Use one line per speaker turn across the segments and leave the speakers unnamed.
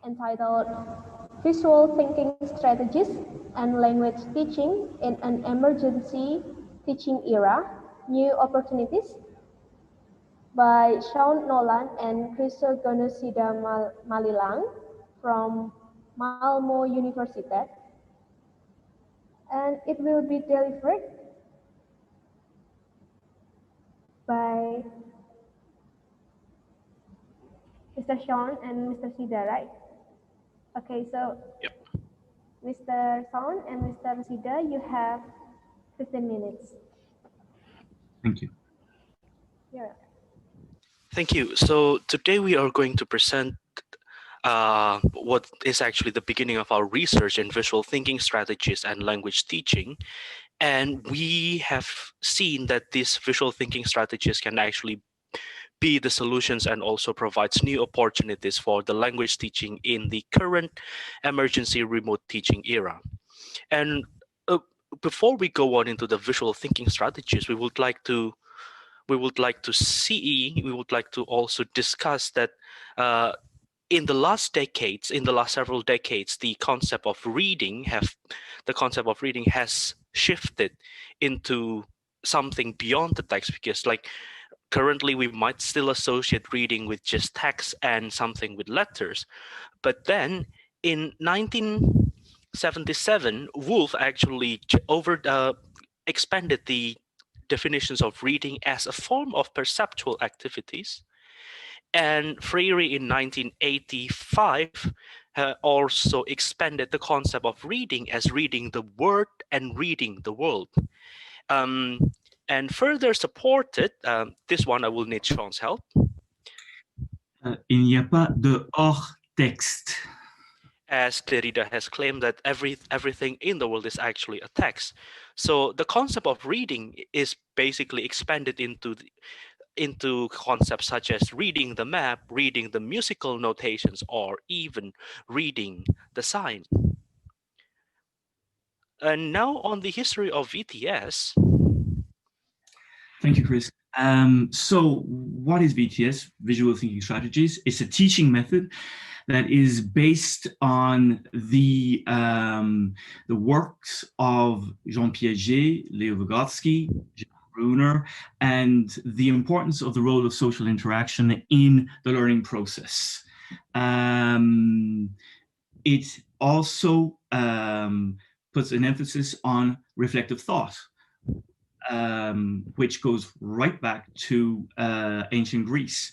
entitled Visual Thinking Strategies and Language Teaching in an Emergency Teaching Era, New Opportunities by Shaun Nolan and Chrysognosida Malilang from Malmo University, and it will be delivered by Mr. Shaun and Mr. Sida, right? Okay, so
Yep.
Mr. Shaun and Mr. Sida, you have 15 minutes.
Thank you.
Yeah.
Thank you. So today we are going to present what is actually the beginning of our research in visual thinking strategies and language teaching. And we have seen that these visual thinking strategies can actually be the solutions and also provides new opportunities for the language teaching in the current emergency remote teaching era. And before we go on into the visual thinking strategies, we would like to also discuss that in the last several decades, the concept of reading has shifted into something beyond the text, because currently we might still associate reading with just text and something with letters. But then in 1977, Wolf actually expanded the definitions of reading as a form of perceptual activities. And Freire in 1985 also expanded the concept of reading as reading the word and reading the world. And further supported, this one I will need Shaun's help.
Il n'y a pas de hors texte.
As Derrida has claimed that everything in the world is actually a text. So the concept of reading is basically expanded into concepts such as reading the map, reading the musical notations, or even reading the sign. And now on the history of VTS.
Thank you, Chris. So what is VTS, Visual Thinking Strategies? It's a teaching method that is based on the works of Jean Piaget, Leo Vygotsky, John Brunner, and the importance of the role of social interaction in the learning process. It also puts an emphasis on reflective thought, which goes right back to ancient Greece.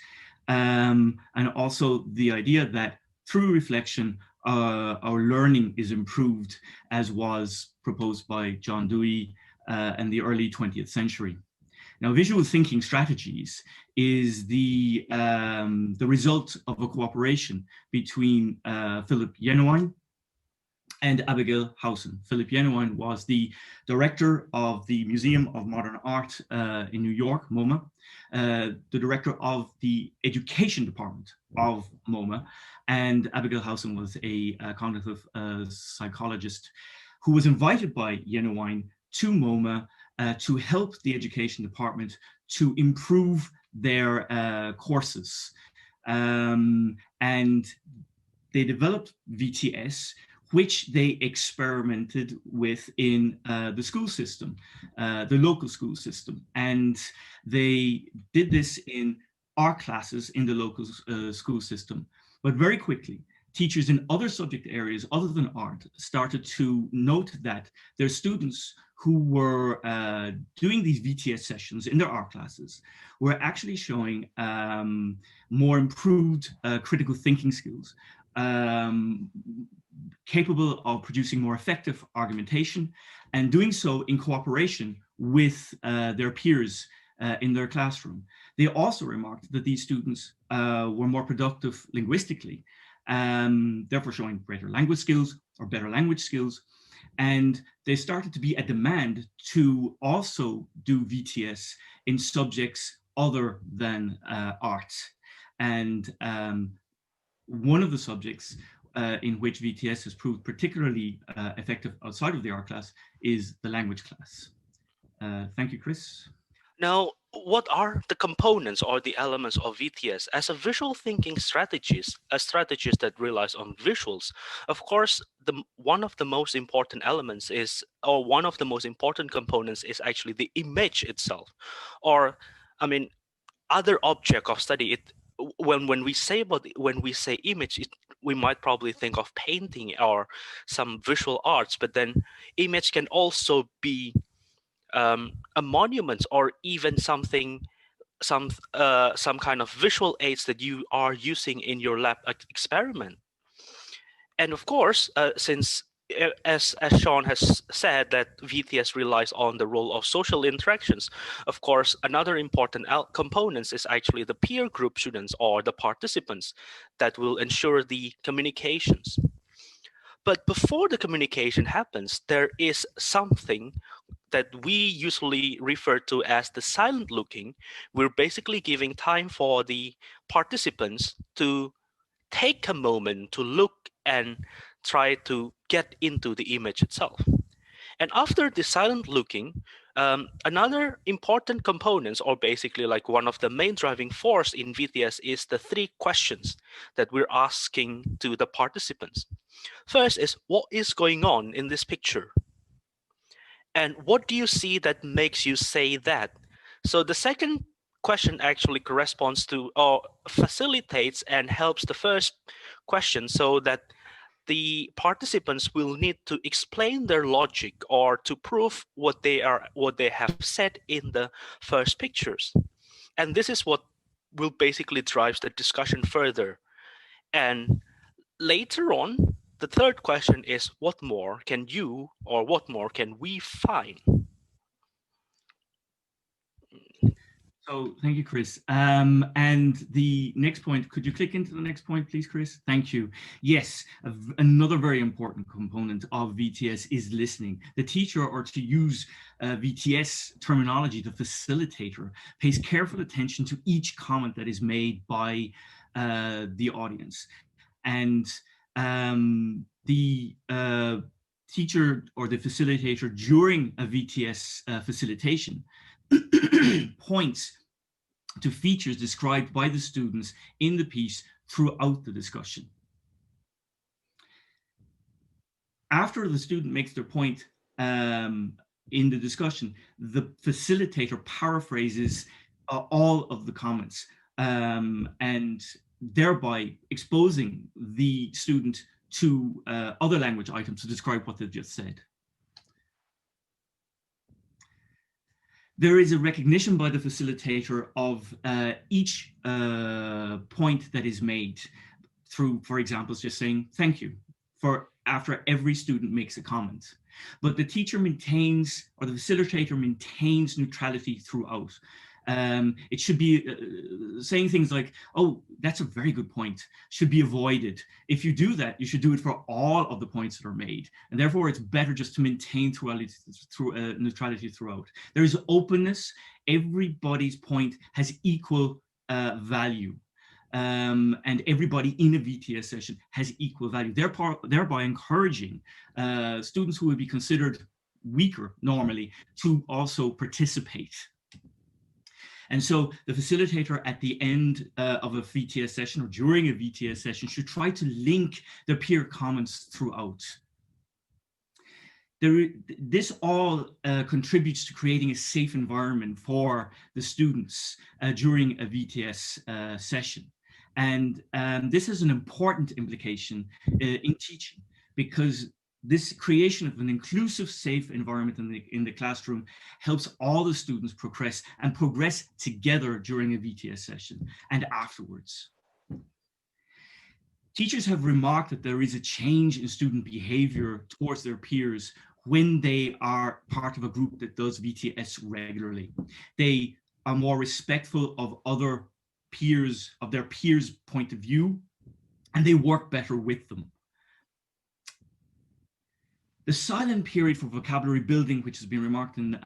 And also the idea that through reflection, our learning is improved, as was proposed by John Dewey in the early 20th century. Now, visual thinking strategies is the result of a cooperation between Philip Yenawine and Abigail Howson. Philip Yenawine was the director of the Museum of Modern Art in New York, MoMA, the director of the education department of MoMA, and Abigail Howson was a cognitive psychologist who was invited by Yenawine to MoMA to help the education department to improve their courses. And they developed VTS, which they experimented with in the school system, the local school system. And they did this in art classes in the local school system. But very quickly, teachers in other subject areas other than art started to note that their students who were doing these VTS sessions in their art classes were actually showing more improved critical thinking skills, capable of producing more effective argumentation, and doing so in cooperation with their peers in their classroom. They also remarked that these students were more productive linguistically, therefore showing greater language skills or better language skills. And they started to be a demand to also do VTS in subjects other than art. And one of the subjects in which VTS has proved particularly effective outside of the art class is the language class. Thank you, Chris.
Now, what are the components or the elements of VTS as a visual thinking strategist, a strategist that relies on visuals? Of course, one of the most important elements is, or one of the most important components is actually the image itself, or I mean, other object of study. When we say when we say image, we might probably think of painting or some visual arts, but then image can also be a monument or even something, some kind of visual aids that you are using in your lab experiment. And of course, since as Shaun has said, that VTS relies on the role of social interactions. Of course, another important components is actually the peer group students or the participants that will ensure the communications. But before the communication happens, there is something that we usually refer to as the silent looking. We're basically giving time for the participants to take a moment to look and try to get into the image itself. And after the silent looking, another important components, or basically like one of the main driving force in VTS, is the three questions that we're asking to the participants. First is, what is going on in this picture? And what do you see that makes you say that? So the second question actually corresponds to or facilitates and helps the first question, so that the participants will need to explain their logic or to prove what they have said in the first pictures. And this is what will basically drives the discussion further. And later on, the third question is, what more can you or what more can we find?
So thank you, Chrys. And the next point, could you click into the next point, please, Chrys? Thank you. Yes, another very important component of VTS is listening. The teacher, or to use VTS terminology, the facilitator, pays careful attention to each comment that is made by the audience. And the teacher or the facilitator during a VTS facilitation points to features described by the students in the piece throughout the discussion. After the student makes their point in the discussion, the facilitator paraphrases all of the comments, and thereby exposing the student to other language items to describe what they've just said. There is a recognition by the facilitator of each point that is made through, for example, just saying thank you for after every student makes a comment. But the teacher maintains, or the facilitator maintains, neutrality throughout. It should be saying things like, oh, that's a very good point, should be avoided. If you do that, you should do it for all of the points that are made. And therefore, it's better just to maintain neutrality throughout. There is openness. Everybody's point has equal value. And everybody in a VTS session has equal value, thereby encouraging students who would be considered weaker normally to also participate. And so the facilitator at the end of a VTS session or during a VTS session should try to link the peer comments throughout. This all contributes to creating a safe environment for the students during a VTS session. And this has an important implication in teaching, because this creation of an inclusive, safe environment in the classroom helps all the students progress together during a VTS session and afterwards. Teachers have remarked that there is a change in student behavior towards their peers when they are part of a group that does VTS regularly. They are more respectful of other peers, of their peers' point of view, and they work better with them. The silent period for vocabulary building, which has been remarked in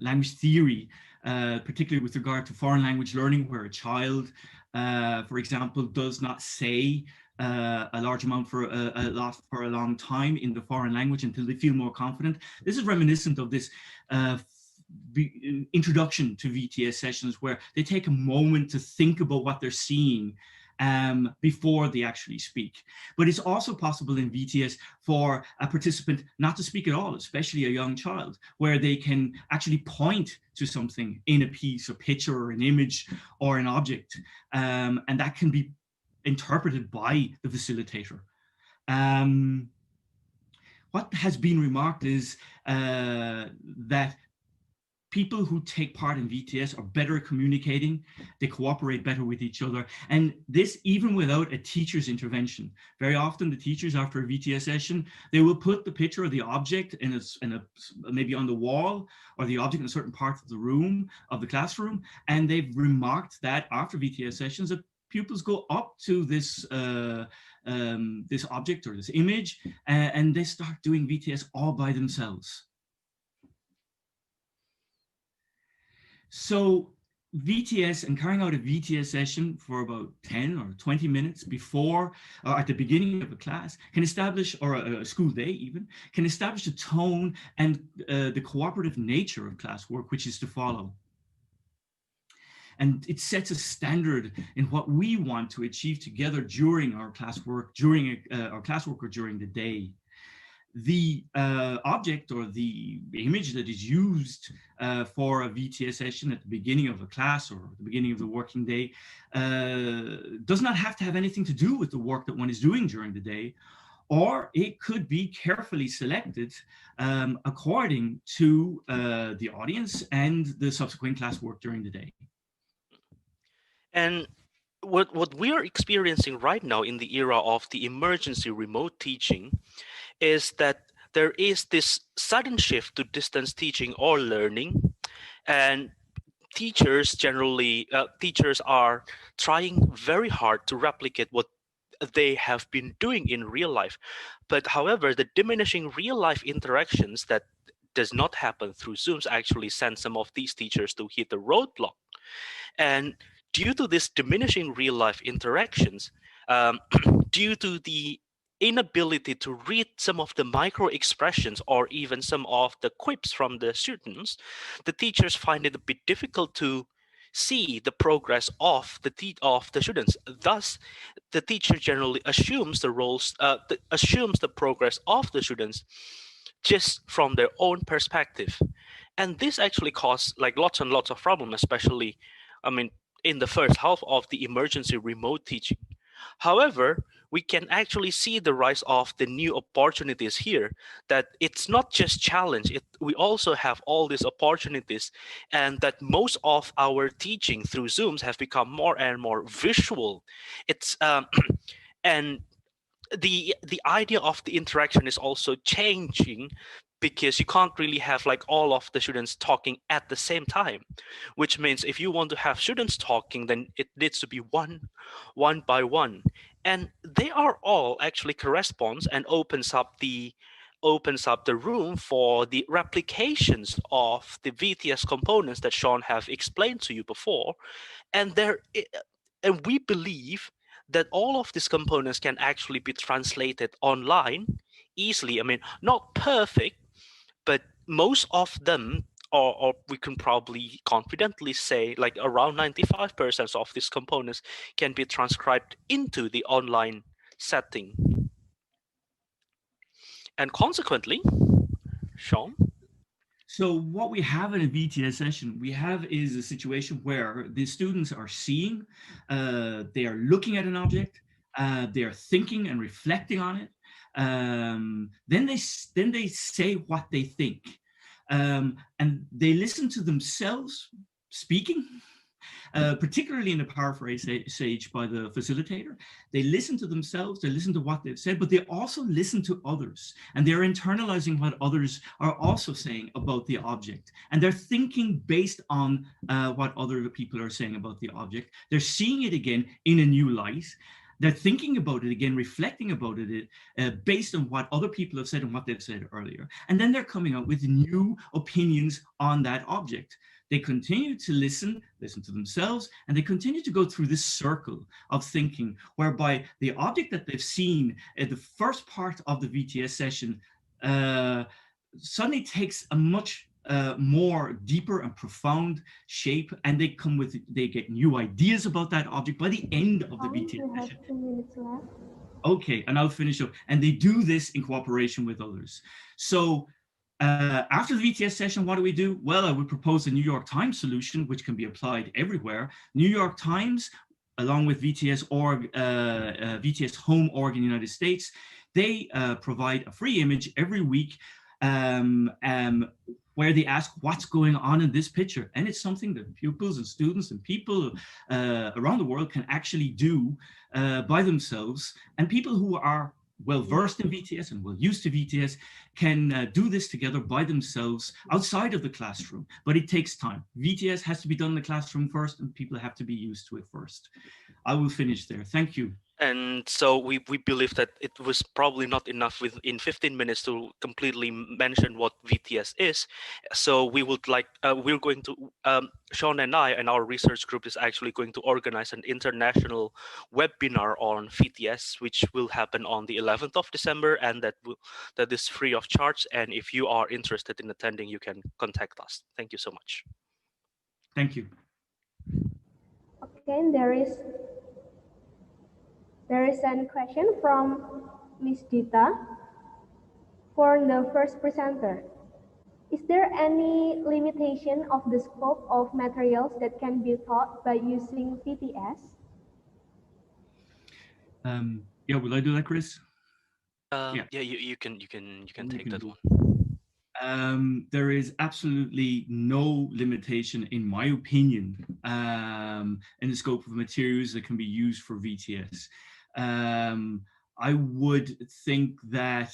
language theory, particularly with regard to foreign language learning, where a child, for example, does not say a large amount for a long time in the foreign language until they feel more confident. This is reminiscent of this introduction to VTS sessions where they take a moment to think about what they're seeing before they actually speak. But it's also possible in VTS for a participant not to speak at all, especially a young child, where they can actually point to something in a piece, a picture or an image or an object, and that can be interpreted by the facilitator. What has been remarked is that people who take part in VTS are better at communicating, they cooperate better with each other, and this even without a teacher's intervention. Very often the teachers, after a VTS session, they will put the picture of the object in a maybe on the wall, or the object in a certain part of the room, of the classroom, and they've remarked that after VTS sessions, that pupils go up to this this object or this image, and they start doing VTS all by themselves. So VTS and carrying out a VTS session for about 10 or 20 minutes before or at the beginning of a class can establish, or a school day even, can establish the tone and the cooperative nature of classwork which is to follow. And it sets a standard in what we want to achieve together during our classwork, during our classwork or during the day. The object or the image that is used for a VTS session at the beginning of a class or at the beginning of the working day does not have to have anything to do with the work that one is doing during the day, or it could be carefully selected according to the audience and the subsequent classwork during the day.
And what we are experiencing right now in the era of the emergency remote teaching is that there is this sudden shift to distance teaching or learning, and teachers are trying very hard to replicate what they have been doing in real life. But however, the diminishing real life interactions that does not happen through Zooms actually send some of these teachers to hit a roadblock. And due to this diminishing real life interactions, due to the inability to read some of the micro expressions or even some of the quips from the students, the teachers find it a bit difficult to see the progress of the students. Thus, the teacher generally assumes assumes the progress of the students just from their own perspective, and this actually causes like lots and lots of problems, especially, in the first half of the emergency remote teaching. However, we can actually see the rise of the new opportunities here, that it's not just challenge, we also have all these opportunities, and that most of our teaching through Zooms have become more and more visual. It's and the idea of the interaction is also changing, because you can't really have like all of the students talking at the same time, which means if you want to have students talking, then it needs to be one by one, and they are all actually corresponds and opens up the room for the replications of the VTS components that Shaun have explained to you before. And we believe that all of these components can actually be translated online easily. Not perfect, but most of them, or we can probably confidently say like around 95% of these components can be transcribed into the online setting. And consequently, Shaun?
So what we have in a VTS session, we have is a situation where the students are seeing, they are looking at an object, they are thinking and reflecting on it. Then they say what they think, and they listen to themselves speaking. Particularly in a paraphrase stage by the facilitator, they listen to themselves, they listen to what they've said, but they also listen to others, and they're internalizing what others are also saying about the object, and they're thinking based on what other people are saying about the object. They're seeing it again in a new light. They're thinking about it again, reflecting about it based on what other people have said and what they've said earlier, and then they're coming up with new opinions on that object. They continue to listen to themselves, and they continue to go through this circle of thinking, whereby the object that they've seen at the first part of the VTS session suddenly takes a much more deeper and profound shape, and they get new ideas about that object by the end of the VTS
You have
session.
2 minutes left.
Okay, and I'll finish up. And they do this in cooperation with others. So after the VTS session, what do? Well, I would propose a New York Times solution, which can be applied everywhere. New York Times, along with VTS org, VTS home org in the United States, they provide a free image every week where they ask what's going on in this picture. And it's something that pupils and students and people around the world can actually do by themselves. And people who are well versed in VTS and well used to VTS can do this together by themselves outside of the classroom. But it takes time. VTS has to be done in the classroom first, and people have to be used to it first. I will finish there. Thank you.
And so we believe that it was probably not enough within 15 minutes to completely mention what VTS is. So we would like, we're going to, Shaun and I and our research group is actually going to organize an international webinar on VTS, which will happen on the 11th of December, and that is free of charge. And if you are interested in attending, you can contact us. Thank you so much.
Thank you.
Okay, there is a question from Ms. Dita for the first presenter. Is there any limitation of the scope of materials that can be taught by using VTS?
Yeah, will I do that, Chris?
Yeah, you can take that one.
There is absolutely no limitation, in my opinion, in the scope of materials that can be used for VTS. I would think that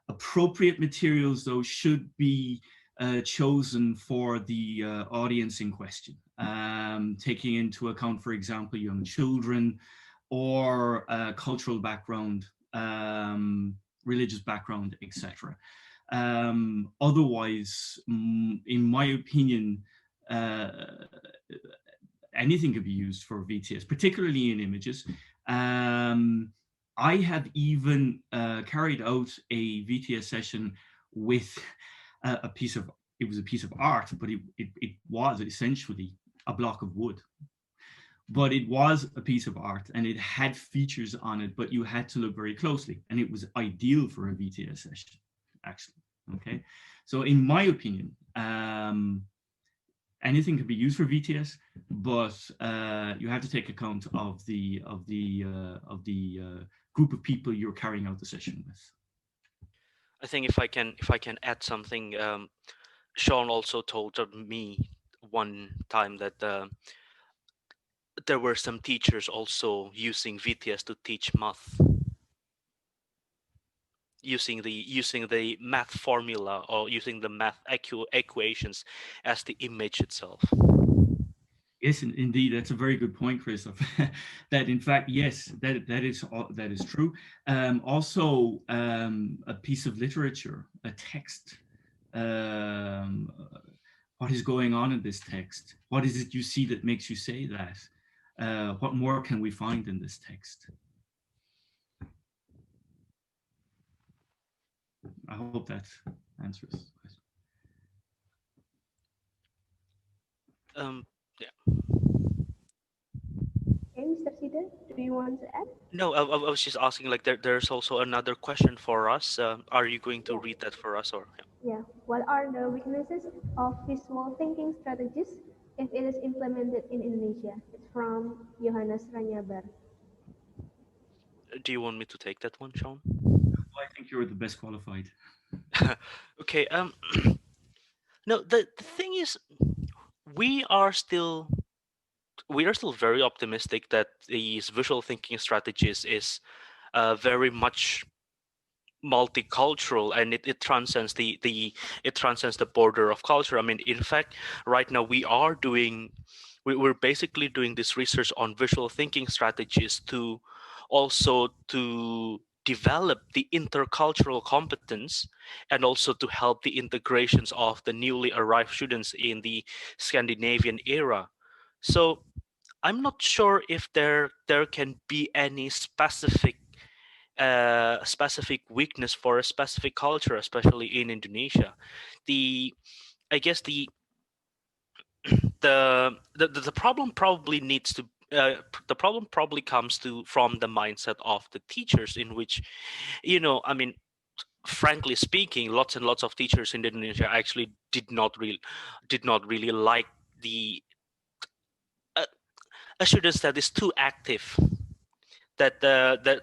appropriate materials, though, should be chosen for the audience in question, taking into account, for example, young children or cultural background, religious background, etc. Otherwise, in my opinion, anything could be used for VTS, particularly in images. I have even carried out a VTS session with a piece of art, but it was essentially a block of wood. But it was a piece of art and it had features on it, but you had to look very closely, and it was ideal for a VTS session, actually. Okay, so in my opinion, anything can be used for VTS, but you have to take account of the group of people you're carrying out the session with.
I think if I can add something, Shaun also told me one time that there were some teachers also using VTS to teach math, using the math formula or using the math equations as the image itself.
Yes, indeed, that's a very good point, Christoph. That in fact, yes, that is true. Also, a piece of literature, a text. What is going on in this text? What is it you see that makes you say that? What more can we find in this text? I hope that answers the question.
Yeah.
Okay, Mr. Sida, do you want to add?
No, I was just asking, like, there's also another question for us. Are you going to read that for us, or?
Yeah. What are the weaknesses of visual thinking strategies if it is implemented in Indonesia? It's from Johannes Ranyabar.
Do you want me to take that one, Shaun?
I think you're the best qualified.
Okay. No, the thing is, we are still very optimistic that these visual thinking strategies is very much multicultural, and it transcends it transcends the border of culture. I mean, in fact, right now we're basically doing this research on visual thinking strategies to develop the intercultural competence, and also to help the integrations of the newly arrived students in the Scandinavian era. So I'm not sure if there can be any specific specific weakness for a specific culture, especially in Indonesia. I guess the problem probably needs to the problem probably comes to from the mindset of the teachers, in which, I mean, frankly speaking, lots and lots of teachers in Indonesia actually did not really like the a students that is too active. The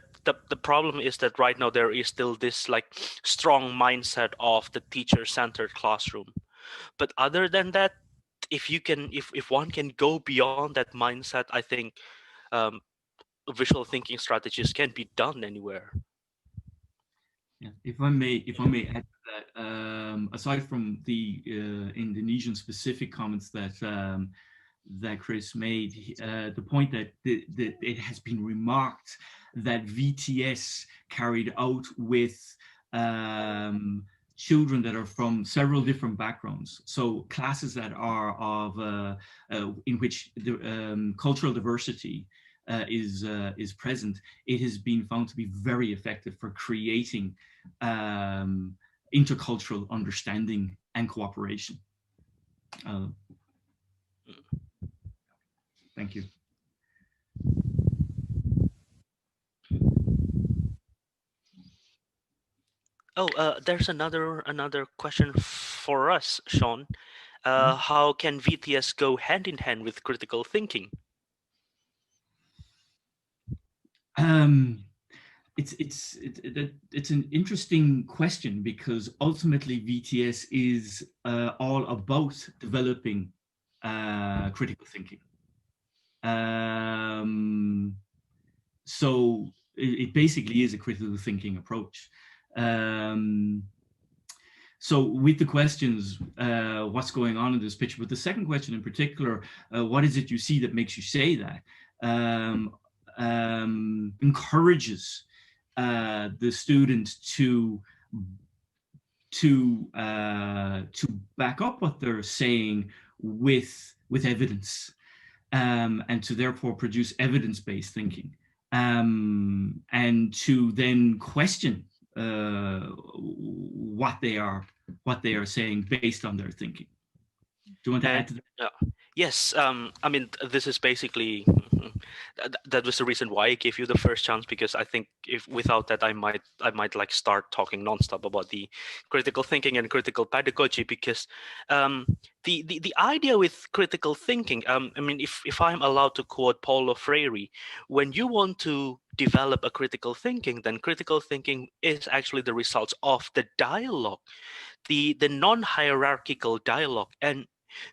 problem is that right now there is still this like strong mindset of the teacher-centered classroom. But other than that, if one can go beyond that mindset, I think um, visual thinking strategies can be done anywhere.
Yeah, if I may add to that, aside from the Indonesian specific comments that Chris made, the point that it has been remarked that VTS carried out with children that are from several different backgrounds, so classes that are of in which the cultural diversity is present, it has been found to be very effective for creating intercultural understanding and cooperation. Thank you.
Oh, there's another question for us, Shaun. How can VTS go hand in hand with critical thinking?
It's an interesting question, because ultimately VTS is all about developing critical thinking. So it basically is a critical thinking approach. So with the questions, what's going on in this picture, but the second question in particular, what is it you see that makes you say that, encourages the student to back up what they're saying with evidence, and to therefore produce evidence-based thinking, and to then question what they are saying based on their thinking. Do you want to add to that?
Yes, I mean, this is basically that was the reason why I gave you the first chance, because I think if without that I might like start talking nonstop about the critical thinking and critical pedagogy, because the idea with critical thinking, I mean, if I'm allowed to quote Paulo Freire, when you want to develop a critical thinking, then critical thinking is actually the results of the dialogue, the non-hierarchical dialogue. And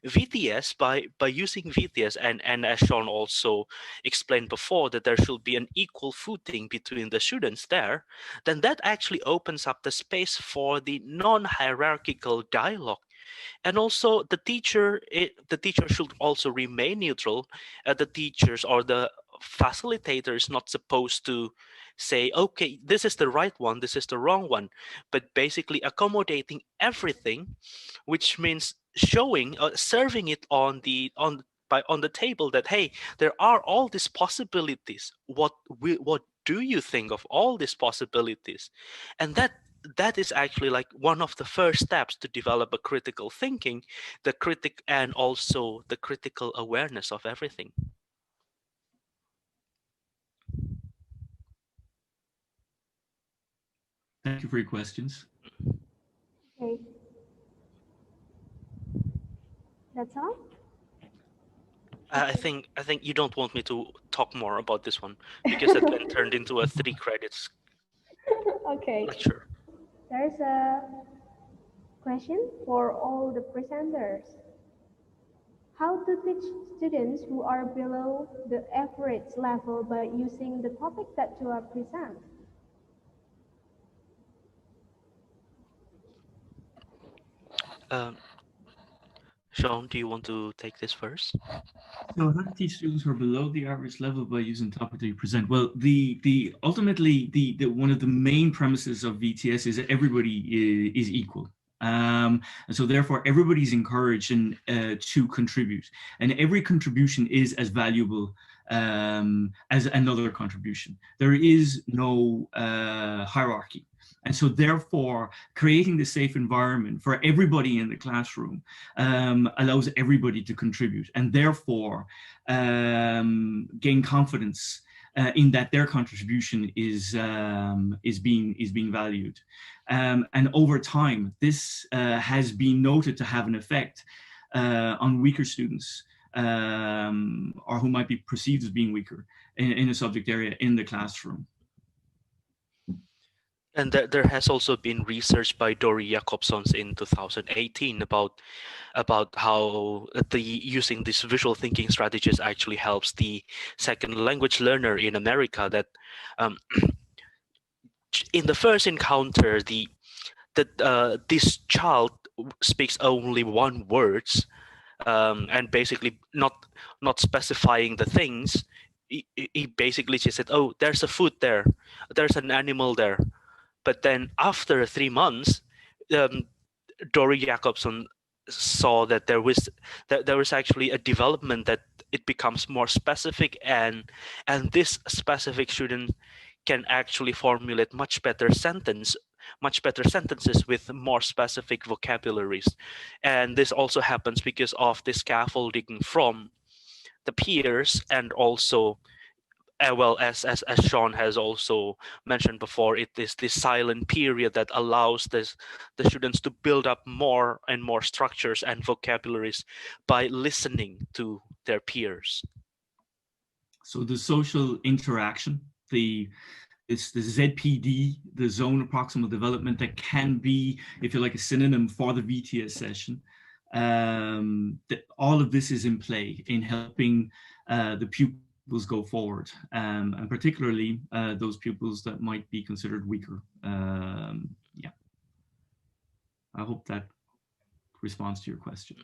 VTS, by using VTS, and as Shaun also explained before, that there should be an equal footing between the students there, then that actually opens up the space for the non-hierarchical dialogue. And also the teacher should also remain neutral. The teachers or the facilitator is not supposed to say, okay, this is the right one, this is the wrong one, but basically accommodating everything, which means showing, serving it on the table, that hey, there are all these possibilities. What do you think of all these possibilities? And that is actually like one of the first steps to develop a critical thinking, and also the critical awareness of everything.
Thank you for your questions.
Okay. That's all?
I think you don't want me to talk more about this one, because that then turned into a 3 credits
Okay.
lecture.
There's a question for all the presenters. How to teach students who are below the average level by using the topic that you are present?
Shaun, do you want to take this first?
So how to teach students who are below the average level by using topic that you present? Well, the ultimately the one of the main premises of VTS is that everybody is equal. And so therefore everybody's encouraged to contribute, and every contribution is as valuable as another contribution. There is no hierarchy. And so therefore, creating the safe environment for everybody in the classroom allows everybody to contribute, and therefore gain confidence in that their contribution is being valued. And over time, this has been noted to have an effect on weaker students, or who might be perceived as being weaker in a subject area in the classroom.
And there has also been research by Dori Jacobsons in 2018 about how using these visual thinking strategies actually helps the second language learner in America. That in the first encounter, this child speaks only one words, and basically not specifying the things. He basically just said, "Oh, there's a food there, there's an animal there." But then after 3 months, Dory Jacobson saw that there was actually a development that it becomes more specific, and this specific student can actually formulate much better sentences with more specific vocabularies. And this also happens because of the scaffolding from the peers, and also well, as Shaun has also mentioned before, it is this silent period that allows the students to build up more and more structures and vocabularies by listening to their peers.
So the social interaction, it's the ZPD, the zone of proximal development, that can be, if you like, a synonym for the VTS session. All of this is in play in helping the pupils go forward, and particularly those pupils that might be considered weaker. Yeah, I hope that responds to your question.